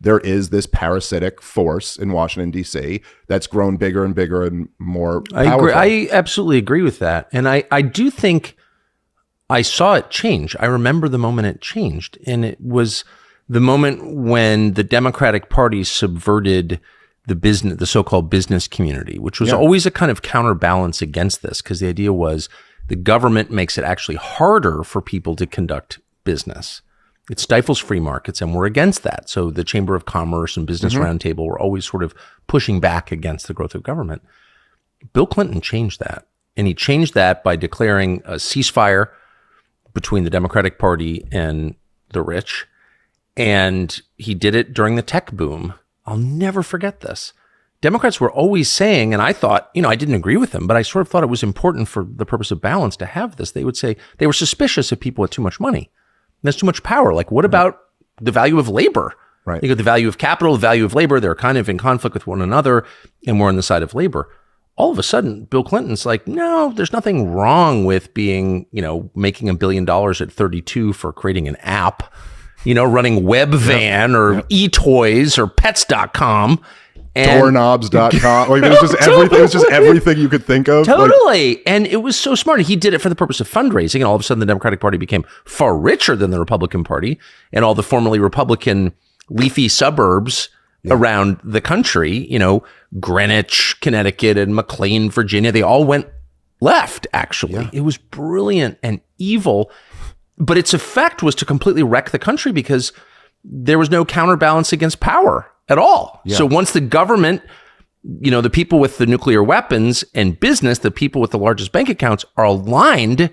there is this parasitic force in Washington, D.C. that's grown bigger and bigger and more powerful. I absolutely agree with that. And I do think I saw it change. I remember the moment it changed. And it was the moment when the Democratic Party subverted the so-called business community, which was always a kind of counterbalance against this, because the idea was the government makes it actually harder for people to conduct business. It stifles free markets, and we're against that. So the Chamber of Commerce and Business Roundtable were always sort of pushing back against the growth of government. Bill Clinton changed that, and he changed that by declaring a ceasefire between the Democratic Party and the rich, and he did it during the tech boom. I'll never forget this. Democrats were always saying, and I thought, I didn't agree with them, but I sort of thought it was important for the purpose of balance to have this. They would say they were suspicious of people with too much money. There's too much power. Like, what about the value of labor? Right. You got the value of capital, the value of labor. They're kind of in conflict with one another, and we're on the side of labor. All of a sudden, Bill Clinton's like, no, there's nothing wrong with being, making $1 billion at 32 for creating an app, running Webvan or eToys or Pets.com. Doorknobs.com. Like, it was just everything you could think of. Totally. And it was so smart. He did it for the purpose of fundraising. And all of a sudden, the Democratic Party became far richer than the Republican Party. And all the formerly Republican leafy suburbs around the country, Greenwich, Connecticut, and McLean, Virginia, they all went left, actually. Yeah. It was brilliant and evil. But its effect was to completely wreck the country because there was no counterbalance against power at all. Yeah. So once the government, the people with the nuclear weapons, and business, the people with the largest bank accounts, are aligned,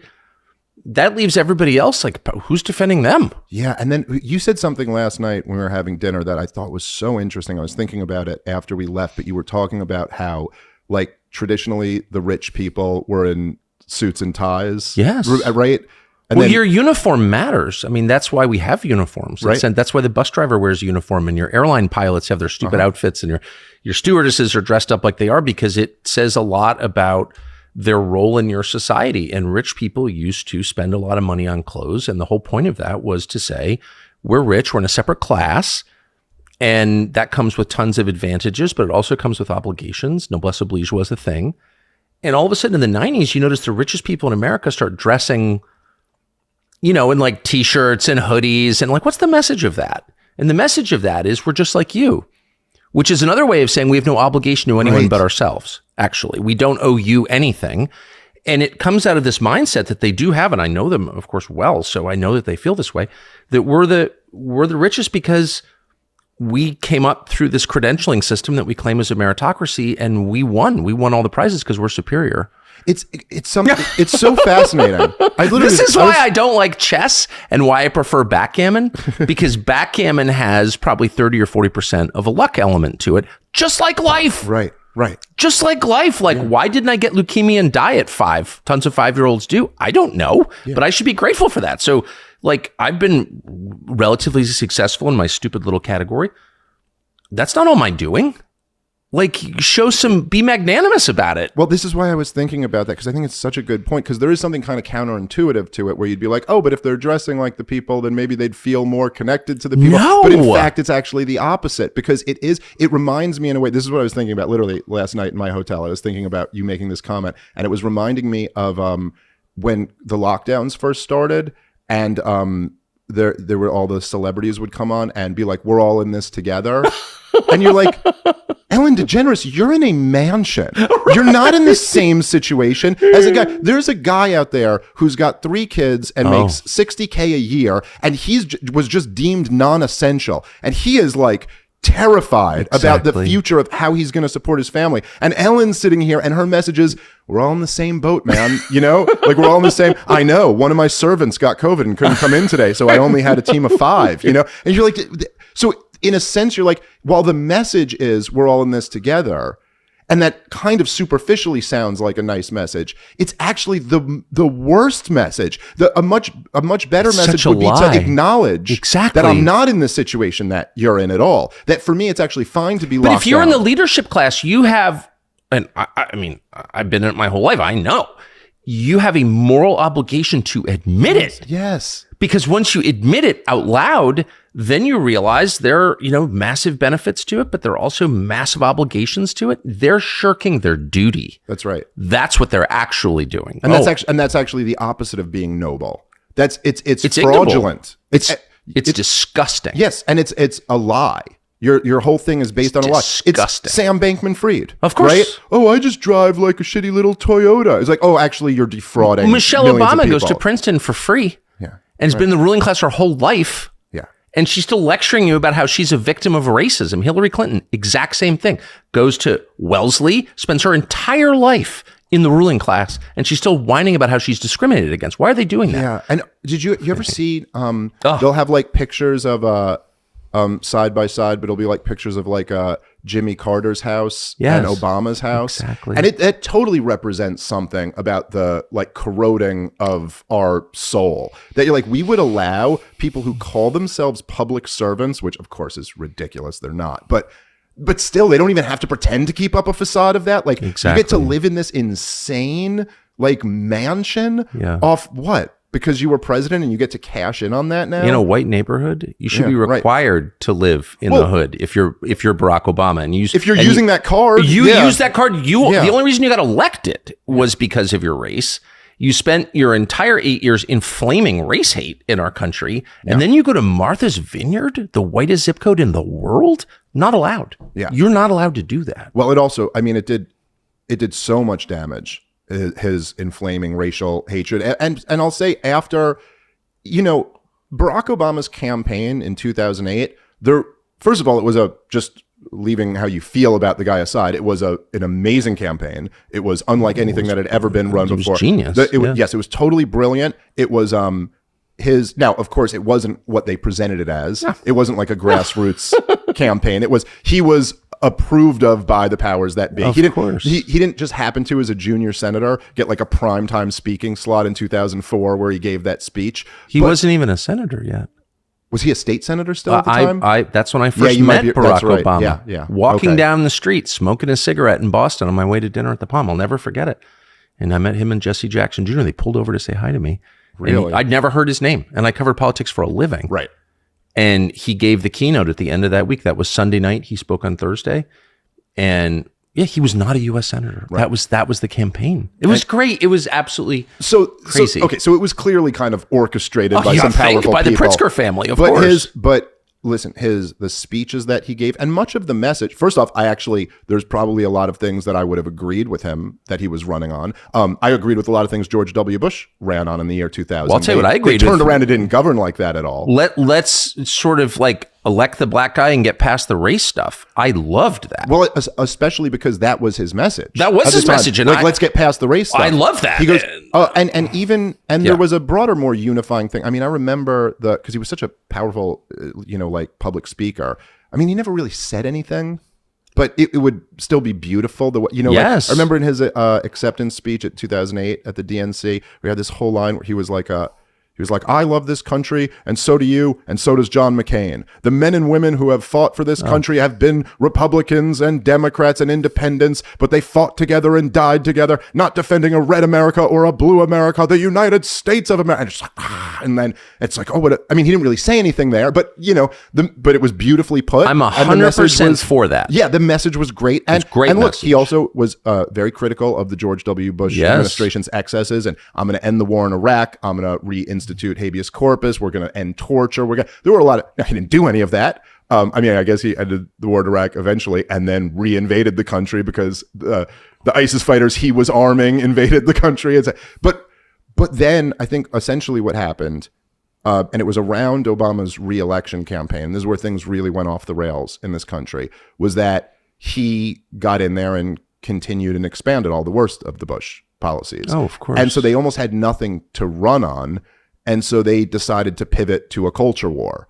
that leaves everybody else like, who's defending them? Yeah. And then you said something last night when we were having dinner that I thought was so interesting. I was thinking about it after we left, but you were talking about how, like, traditionally the rich people were in suits and ties. Yes. Right? And then, your uniform matters. I mean, that's why we have uniforms. Right. And that's why the bus driver wears a uniform, and your airline pilots have their stupid outfits, and your stewardesses are dressed up like they are, because it says a lot about their role in your society. And rich people used to spend a lot of money on clothes. And the whole point of that was to say, we're rich, we're in a separate class. And that comes with tons of advantages, but it also comes with obligations. Noblesse oblige was a thing. And all of a sudden in the 90s, you notice the richest people in America start dressing, in like t-shirts and hoodies. And like, what's the message of that? And the message of that is we're just like you, which is another way of saying we have no obligation to anyone but ourselves. Actually, we don't owe you anything. And it comes out of this mindset that they do have, and I know them, of course, well, so I know that they feel this way, that we're the richest because we came up through this credentialing system that we claim is a meritocracy, and we won all the prizes because we're superior. It's something. It's so fascinating. This is why I don't like chess and why I prefer backgammon, because backgammon has probably 30 or 40% of a luck element to it, just like life. Right. Just like life. Like, why didn't I get leukemia and die at 5? Tons of 5-year-olds do. I don't know, but I should be grateful for that. So, like, I've been relatively successful in my stupid little category. That's not all my doing. Like, be magnanimous about it. Well, this is why I was thinking about that, because I think it's such a good point, because there is something kind of counterintuitive to it, where you'd be like, oh, but if they're dressing like the people, then maybe they'd feel more connected to the people. No. But in fact, it's actually the opposite, because it reminds me in a way, this is what I was thinking about literally last night in my hotel. I was thinking about you making this comment, and it was reminding me of when the lockdowns first started, and there were all the celebrities would come on and be like, we're all in this together. And you're like, Ellen DeGeneres, you're in a mansion. You're not in the same situation as a guy. There's a guy out there who's got 3 kids and makes $60K a year, and was just deemed non-essential. And he is like terrified about the future of how he's going to support his family. And Ellen's sitting here, and her message is, we're all in the same boat, man. Like, we're all in the same. I know one of my servants got COVID and couldn't come in today, so I only had a team of 5, And you're like, so in a sense, you're like, while the message is we're all in this together, and that kind of superficially sounds like a nice message, it's actually the worst message. A much better message would be to acknowledge that I'm not in the situation that you're in at all. That for me, it's actually fine to be locked down. But if you're in the leadership class, you have, and I mean, I've been in it my whole life, I know, you have a moral obligation to admit it. Yes. Because once you admit it out loud, then you realize there are, massive benefits to it, but there are also massive obligations to it. They're shirking their duty. That's right. That's what they're actually doing. And that's actually the opposite of being noble. It's fraudulent. It's disgusting. Yes, and it's a lie. Your whole thing is based on a lie. Disgusting. It's Sam Bankman-Fried. Of course. Right? Oh, I just drive like a shitty little Toyota. It's like, oh, actually, you're defrauding. Michelle millions of Obama goes people. to Princeton for free. Yeah. And has been in the ruling class her whole life. Yeah. And she's still lecturing you about how she's a victim of racism. Hillary Clinton, exact same thing. Goes to Wellesley, spends her entire life in the ruling class, and she's still whining about how she's discriminated against. Why are they doing that? Yeah. And did you ever see, they'll have like pictures of, side by side, but it'll be like pictures of like Jimmy Carter's house and Obama's house. Exactly. And it totally represents something about the like corroding of our soul. That you're like, we would allow people who call themselves public servants, which of course is ridiculous, they're not, but still they don't even have to pretend to keep up a facade of that. Like you get to live in this insane like mansion off what? Because you were president and you get to cash in on that now? In a white neighborhood, you should be required to live in the hood if you're Barack Obama and if you're using that card. You use that card. The only reason you got elected was because of your race. You spent your entire 8 years inflaming race hate in our country, and then you go to Martha's Vineyard, the whitest zip code in the world? Not allowed. Yeah. You're not allowed to do that. Well, it also, I mean, it did so much damage. His inflaming racial hatred. And I'll say after, Barack Obama's campaign in 2008, first of all, it was just leaving how you feel about the guy aside, it was an amazing campaign. It was unlike anything that had ever been run before. It was genius. Yes, it was totally brilliant. It was now, of course, it wasn't what they presented it as. It wasn't like a grassroots campaign. He was approved of by the powers that be. Of course. He didn't just happen to, as a junior senator, get like a primetime speaking slot in 2004 where he gave that speech. He wasn't even a senator yet. Was he a state senator still at the time? That's when I first met Barack Obama. Yeah. Walking down the street, smoking a cigarette in Boston on my way to dinner at the Palm. I'll never forget it. And I met him and Jesse Jackson Jr. They pulled over to say hi to me. Really? I'd never heard his name. And I covered politics for a living. Right. And he gave the keynote at the end of that week. That was Sunday night. He spoke on Thursday. And he was not a U.S. senator. Right. That was the campaign. It was great. It was absolutely crazy. So it was clearly kind of orchestrated by some powerful people. By the Pritzker family, of course. But listen, the speeches that he gave and much of the message, first off, there's probably a lot of things that I would have agreed with him that he was running on. I agreed with a lot of things George W. Bush ran on in the year 2000. Well, I'll tell you what I agreed with. They turned around and didn't govern like that at all. Let's sort of like elect the black guy and get past the race stuff. I loved that. Well, especially because that was his message. That was his message. And let's get past the race stuff. I love that. He goes, there was a broader, more unifying thing. I mean, I remember because he was such a powerful, like public speaker. I mean, he never really said anything, but it would still be beautiful. Yes. I remember in his acceptance speech at 2008 at the DNC, we had this whole line where he was like, I love this country, and so do you, and so does John McCain. The men and women who have fought for this country have been Republicans and Democrats and independents, but they fought together and died together, not defending a red America or a blue America, the United States of America. And it's like, and then it's like, he didn't really say anything there, but but it was beautifully put. I'm 100% for that. Yeah, the message was great. And look, message. He also was very critical of the George W. Bush administration's excesses, and I'm going to end the war in Iraq. I'm going to reinstitute habeas corpus. We're going to end torture. There were a lot of, he didn't do any of that. I guess he ended the war in Iraq eventually and then reinvaded the country because the ISIS fighters he was arming invaded the country. But then I think essentially what happened, and it was around Obama's re-election campaign, this is where things really went off the rails in this country, was that he got in there and continued and expanded all the worst of the Bush policies. Oh, of course. And so they almost had nothing to run on. And so they decided to pivot to a culture war.